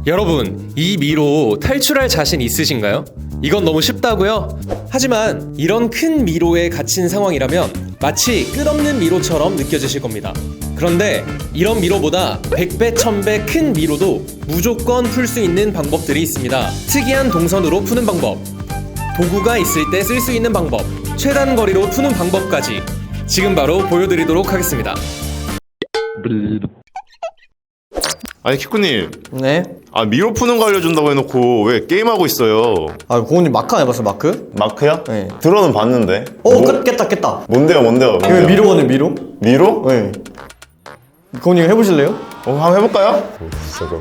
여러분, 이 미로 탈출할 자신 있으신가요? 이건 너무 쉽다고요? 하지만 이런 큰 미로에 갇힌 상황이라면 마치 끝없는 미로처럼 느껴지실 겁니다. 그런데 이런 미로보다 100배, 1000배 큰 미로도 무조건 풀 수 있는 방법들이 있습니다. 특이한 동선으로 푸는 방법, 도구가 있을 때 쓸 수 있는 방법, 최단 거리로 푸는 방법까지 지금 바로 보여드리도록 하겠습니다. 아니 키쿠님, 네? 미로 푸는 거 알려준다고 해놓고 왜 게임하고 있어요? 고은님 마크 안 해봤어요, 마크? 마크야? 네. 들어는 봤는데. 깼다. 뭔데요? 이거 미로거든, 미로? 미로? 네. 고은님 해보실래요? 한번 해볼까요? 진짜 좀.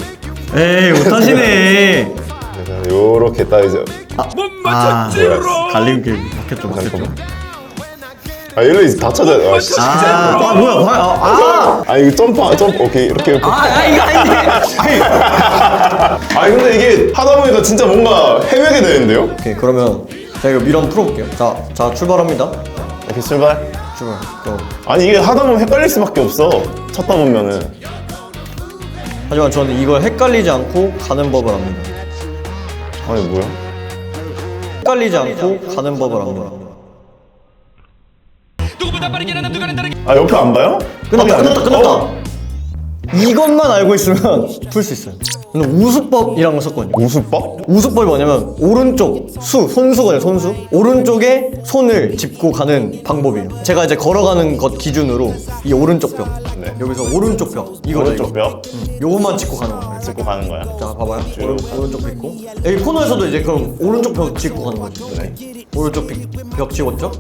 에이, 못하시네. 요렇게 딱 이제. 못 맞췄지, 갈리는 게 막혔죠. 일로 이제 다 찾아야 돼. 뭐야, 이거 점프, 오케이, 이렇게. 이거 아닌데. 근데 이게 하다 보니까 진짜 뭔가 헤매게 되는데요? 오케이, 그러면 제가 이거 미로 한번 풀어볼게요. 자, 출발합니다. 이렇게 출발. 그럼. 이게 하다 보면 헷갈릴 수밖에 없어. 찾다 보면은. 하지만 저는 이걸 헷갈리지 않고 가는 법을 압니다. 아니, 뭐야? 헷갈리지 않고 가는 법을 압니다. 옆에 안 봐요? 끝났다. 이것만 알고 있으면 풀 수 있어요. 저는 우수법이라는 걸 썼거든요. 우수법? 우수법이 뭐냐면 오른쪽 손수거든요. 손수. 오른쪽에 손을 짚고 가는 방법이에요. 제가 이제 걸어가는 것 기준으로 이 오른쪽 벽, 네. 여기서 오른쪽 벽, 오른쪽 벽? 요것만 짚고 가는 거예요. 짚고 가는 거야? 자, 봐봐요. 오른쪽 짚고 여기 코너에서도 이제 그럼 오른쪽 벽 짚고 가는 거죠. 네. 오른쪽 벽 찍었죠?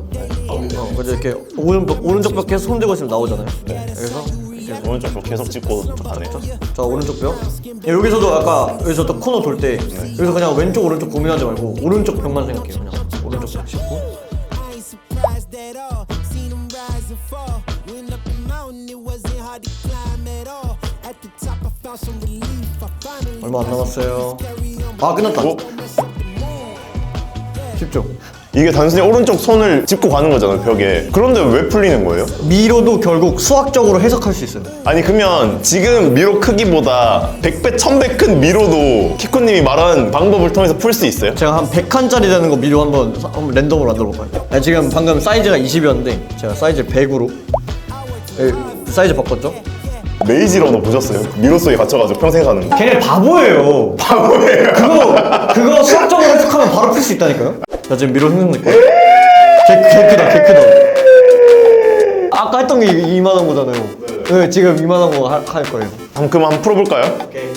그래서 이렇게 오른쪽 벽 계속 손 들고 있으면 나오잖아요. 네. 여기서 오른쪽 벽 계속 찍고 가네. 자, 오른쪽 벽. 여기서도 아까 여기서 또 코너 돌 때 여기서 그냥 왼쪽 오른쪽 고민하지 말고 오른쪽 벽만 생각해요. 그냥 오른쪽 벽 짚고. 얼마 안 남았어요. 끝났다. 쉽죠? 이게 단순히 오른쪽 손을 짚고 가는 거잖아요, 벽에. 그런데 왜 풀리는 거예요? 미로도 결국 수학적으로 해석할 수 있어요. 그러면 지금 미로 크기보다 100배, 1000배 큰 미로도 키쿠님이 말한 방법을 통해서 풀 수 있어요? 제가 한 100칸짜리 되는 거 미로 한번 랜덤으로 만들어 볼까요? 지금 방금 사이즈가 20이었는데 제가 사이즈 100으로 사이즈 바꿨죠? 메이지 러너 보셨어요? 미로 속에 갇혀가지고 평생 사는 거. 걔네 바보예요. 그거 수학적으로 해석하면 바로 풀 수 있다니까요? 자, 지금 미로 생성됐고. 개 크다. 아까 했던 게 이만한 거잖아요. 네, 지금 이만한 거 할 거예요. 그럼 한번 풀어볼까요? 오케이.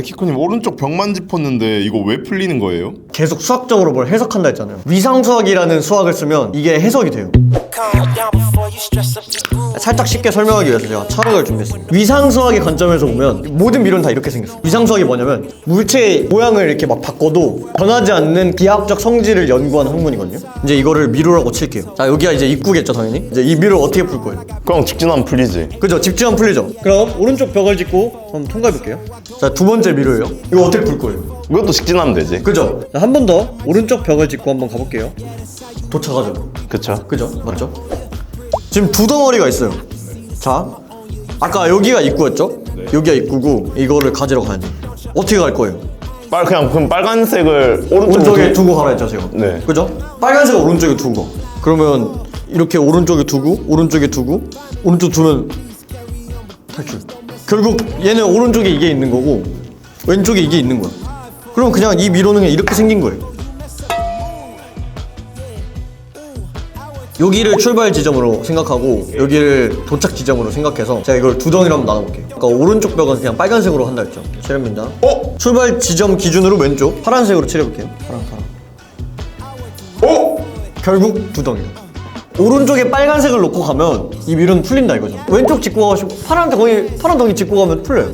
키쿠님 오른쪽 벽만 짚었는데 이거 왜 풀리는 거예요? 계속 수학적으로 뭘 해석한다 했잖아요. 위상수학이라는 수학을 쓰면 이게 해석이 돼요. 살짝 쉽게 설명하기 위해서 제가 철학을 준비했습니다. 위상수학의 관점에서 보면 모든 미로는 다 이렇게 생겼어요. 위상수학이 뭐냐면 물체의 모양을 이렇게 막 바꿔도 변하지 않는 기하학적 성질을 연구하는 학문이거든요. 이제 이거를 미로라고 칠게요. 자, 여기가 이제 입구겠죠, 당연히. 이제 이 미로를 어떻게 풀 거예요? 그냥 직진하면 풀리지. 그죠? 집중하면 풀리죠? 그럼 오른쪽 벽을 짚고 한번 통과해볼게요. 자, 두 번째 미로예요. 이거 어떻게 풀 거예요? 이것도 직진하면 되지. 그죠? 한 번 더 오른쪽 벽을 짚고 한번 가볼게요. 도착하죠? 그죠? 맞죠? 지금 두 덩어리가 있어요. 자, 아까 여기가 입구였죠? 여기가 입구고 이거를 가지러 가야 돼. 어떻게 갈 거예요? 그럼 빨간색을 오른쪽에 두고 가라 했죠, 제가. 네. 그죠? 빨간색을 오른쪽에 두고. 그러면 이렇게 오른쪽에 두고 오른쪽 두면 탈출. 결국 얘는 오른쪽에 이게 있는 거고 왼쪽에 이게 있는 거야. 그럼 그냥 이 미로는 이렇게 생긴 거예요. 여기를 출발 지점으로 생각하고 여기를 도착 지점으로 생각해서 제가 이걸 두 덩이로 한번 나눠볼게요. 아까 오른쪽 벽은 그냥 빨간색으로 한다 했죠. 칠해봅니다. 출발 지점 기준으로 왼쪽 파란색으로 칠해볼게요. 결국 두 덩이. 오른쪽에 빨간색을 놓고 가면 이 밀은 풀린다 이거죠. 왼쪽 짚고 가시고 파란 덩이 짚고 가면 풀려요.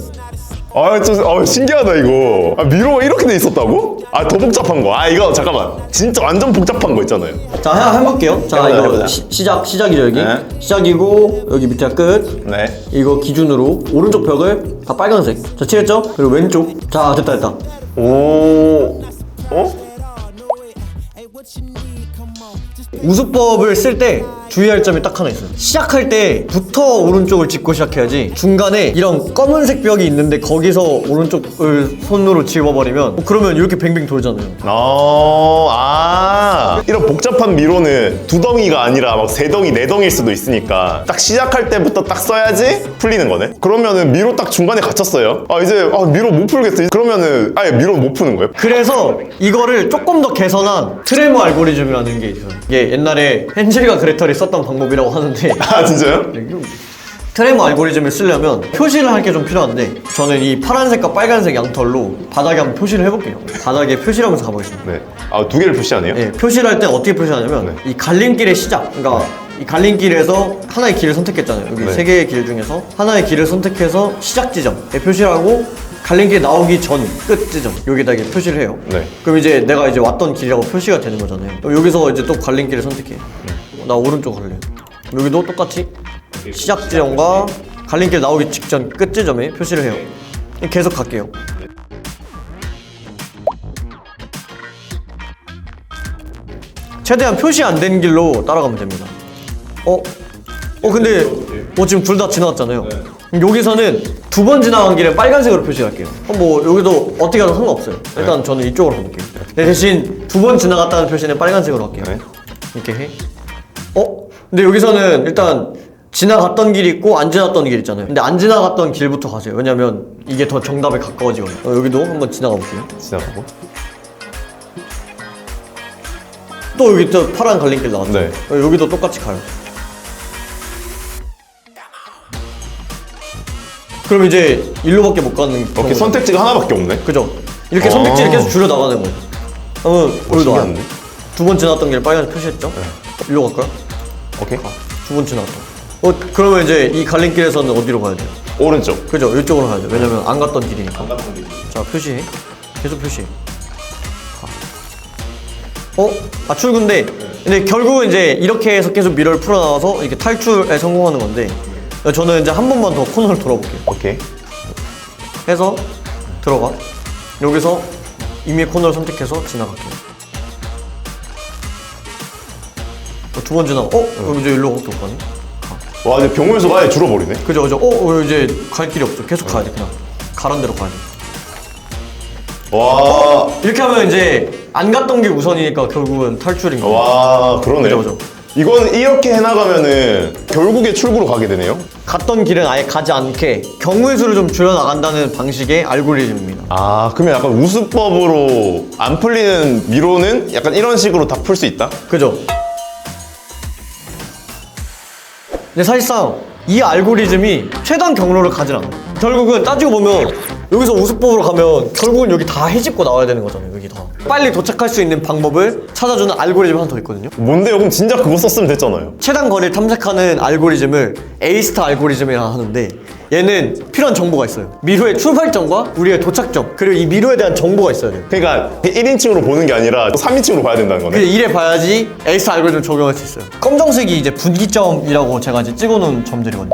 신기하다 이거. 미로가 이렇게 돼 있었다고? 더 복잡한 거. 이거 잠깐만. 진짜 완전 복잡한 거 있잖아요. 자, 하나 해볼게요. 자, 해보자, 이거 해보자. 시작이죠 여기. 네. 시작이고 여기 밑에가 끝. 네. 이거 기준으로 오른쪽 벽을 다 빨간색. 자, 칠했죠? 그리고 왼쪽. 자, 됐다. 오. 우수법을 쓸 때 주의할 점이 딱 하나 있어요. 시작할 때부터 오른쪽을 짚고 시작해야지 중간에 이런 검은색 벽이 있는데 거기서 오른쪽을 손으로 집어버리면 그러면 이렇게 뱅뱅 돌잖아요. 이런 복잡한 미로는 두 덩이가 아니라 막 세 덩이, 네 덩이일 수도 있으니까 딱 시작할 때부터 딱 써야지 풀리는 거네. 그러면은 미로 딱 중간에 갇혔어요. 이제 미로 못 풀겠어. 그러면은 아예 미로 못 푸는 거예요? 그래서 이거를 조금 더 개선한 트레모 알고리즘이라는 게 있어요. 이게 옛날에 헨젤과 그레텔이 썼던 방법이라고 하는데 진짜요? 트레모 알고리즘을 쓰려면 표시를 할 게 좀 필요한데 저는 이 파란색과 빨간색 양털로 바닥에 한번 표시를 해볼게요. 바닥에 표시를 하면서 가보겠습니다. 네. 두 개를 표시하네요? 네, 표시를 할 때 어떻게 표시하냐면 이 갈림길의 시작, 그러니까 이 갈림길에서 하나의 길을 선택했잖아요. 여기 네. 세 개의 길 중에서 하나의 길을 선택해서 시작 지점에 표시를 하고 갈림길 나오기 전 끝 지점 여기다 이렇게 표시를 해요. 네. 그럼 이제 내가 이제 왔던 길이라고 표시가 되는 거잖아요. 그럼 여기서 이제 또 갈림길을 선택해. 나 오른쪽 갈래. 여기도 똑같이 시작 지점과 갈림길 나오기 직전 끝 지점에 표시를 해요. 계속 갈게요. 최대한 표시 안 된 길로 따라가면 됩니다. 근데 지금 둘 다 지나갔잖아요. 그럼 여기서는 두 번 지나간 길에 빨간색으로 표시할게요. 뭐 여기도 어떻게 하든 상관없어요. 일단 저는 이쪽으로 가볼게요. 대신 두 번 지나갔다는 표시는 빨간색으로 할게요. 네. 이렇게 해. 근데 여기서는 일단 지나갔던 길이 있고 안 지나갔던 길 있잖아요. 근데 안 지나갔던 길부터 가세요. 왜냐면 이게 더 정답에 가까워지거든요. 여기도 한번 지나가 볼게요. 지나가고. 또 여기 또 파란 갈림길 나왔죠. 네. 여기도 똑같이 가요. 그럼 이제 일로밖에 못 가는 이렇게 경우죠. 선택지가 하나밖에 없네. 그죠? 이렇게 선택지를 계속 줄여 나가는 거예요. 그러면 여기도 신기한데? 두 번 지나갔던 길을 빨간색 표시했죠? 일로 갈까요? 오케이. 두 번 지나갔다. 그러면 이제 이 갈림길에서는 어디로 가야 돼요? 오른쪽. 그죠? 이쪽으로 가야 돼요. 왜냐면 안 갔던 길이니까. 자, 표시해. 계속 표시해. 출구인데 근데 결국은 이제 이렇게 해서 계속 미러를 풀어나가서 이렇게 탈출에 성공하는 건데 저는 이제 한 번만 더 코너를 돌아볼게요. 오케이. 해서 들어가. 여기서 이미 코너를 선택해서 지나갈게요. 두 번 지나가. 그럼 이제 일로 못 가네. 와, 이제 병원에서 아예 줄어버리네. 그죠? 이제 갈 길이 없죠. 계속 가야 돼. 그냥 가란 대로 가야 돼. 와. 이렇게 하면 이제 안 갔던 게 우선이니까 결국은 탈출인 거예요. 와, 그러네. 그죠. 이건 이렇게 해나가면은 결국에 출구로 가게 되네요. 갔던 길은 아예 가지 않게 경우의 수를 좀 줄여나간다는 방식의 알고리즘입니다. 그러면 약간 우수법으로 안 풀리는 미로는 약간 이런 식으로 다 풀 수 있다? 그죠? 근데 사실상 이 알고리즘이 최단 경로를 가진 않아요. 결국은 따지고 보면 여기서 우수법으로 가면 결국은 여기 다 헤집고 나와야 되는 거잖아요. 여기 다 빨리 도착할 수 있는 방법을 찾아주는 알고리즘 하나 더 있거든요. 뭔데요? 그럼 진짜 그거 썼으면 됐잖아요. 최단 거리를 탐색하는 알고리즘을 A스타 알고리즘이라 하는데 얘는 필요한 정보가 있어요. 미로의 출발점과 우리의 도착점, 그리고 이 미로에 대한 정보가 있어야 돼요. 그러니까 1인칭으로 보는 게 아니라 3인칭으로 봐야 된다는 거네. 근데 이래 봐야지 A스타 알고리즘을 적용할 수 있어요. 검정색이 이제 분기점이라고 제가 이제 찍어놓은 점들이거든요.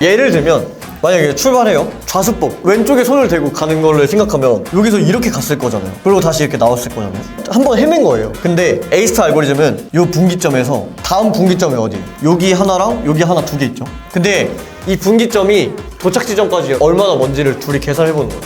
예를 들면 만약에 출발해요. 좌수법 왼쪽에 손을 대고 가는 걸로 생각하면 여기서 이렇게 갔을 거잖아요. 그리고 다시 이렇게 나왔을 거잖아요. 한번 헤맨 거예요. 근데 A스타 알고리즘은 이 분기점에서 다음 분기점이 어디? 여기 하나랑 여기 하나 두 개 있죠. 근데 이 분기점이 도착 지점까지 얼마나 먼지를 둘이 계산해 보는 거예요.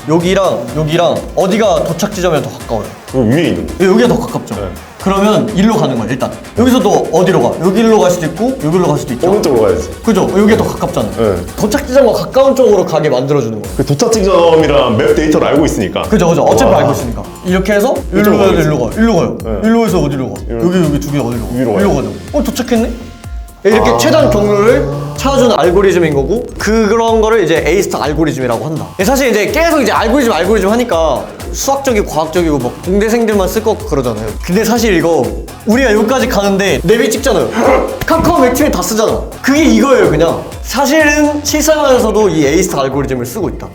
여기랑 어디가 도착 지점에 더 가까워요? 위에 있는 거. 여기가 더 가깝죠. 네. 그러면 일로 가는 거예요. 일단 여기서 또 어디로 가? 여기로 갈 수도 있고 여기로 갈 수도 있죠. 오른쪽으로 가야지. 그죠? 여기가 더 가깝잖아요. 네. 도착 지점과 가까운 쪽으로 가게 만들어주는 거예요. 그 도착 지점이랑 맵 데이터를 알고 있으니까. 그죠. 어차피 와. 알고 있으니까. 이렇게 해서 일로 이쪽으로 가야 돼, 가야지. 일로 가요. 네. 일로 해서 어디로 가? 여기 두 개 어디로 가? 위로 일로 가야지. 가자고. 도착했네? 이렇게 최단 경로를 찾아주는 알고리즘인 거고 그런 거를 이제 A-스타 알고리즘이라고 한다. 사실 이제 계속 이제 알고리즘 하니까 수학적이고 과학적이고 뭐 공대생들만 쓸 거 그러잖아요. 근데 사실 이거 우리가 여기까지 가는데 내비 찍잖아요. 카카오 맥팀에 다 쓰잖아. 그게 이거예요 그냥. 사실은 실생활에서도 이 A-스타 알고리즘을 쓰고 있다.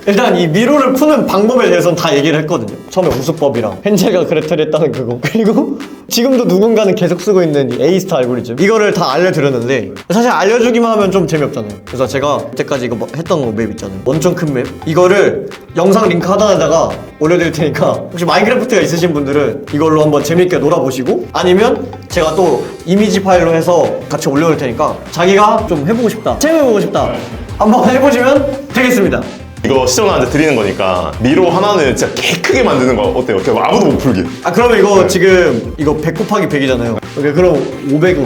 일단 이 미로를 푸는 방법에 대해서는 다 얘기를 했거든요. 처음에 우수법이랑 헨젤과 그레텔이 했다는 그거 그리고 지금도 누군가는 계속 쓰고 있는 이 A-스타 알고리즘 이거를 다 알려드렸는데 사실 알려주기만 하면 좀 재미없잖아요. 그래서 제가 이때까지 이거 했던 맵 있잖아요. 엄청 큰 맵 이거를 영상 링크 하단에다가 올려드릴 테니까 혹시 마인크래프트가 있으신 분들은 이걸로 한번 재밌게 놀아보시고 아니면 제가 또 이미지 파일로 해서 같이 올려놓을 테니까 자기가 좀 해보고 싶다 체험해보고 싶다 한번 해보시면 되겠습니다. 이거 시청자한테 드리는 거니까 미로 하나는 진짜 개 크게 만드는 거 어때요? 그냥 아무도 못 풀게. 아 그러면 이거 지금 이거 100 곱하기 100이잖아요. 그럼 500으로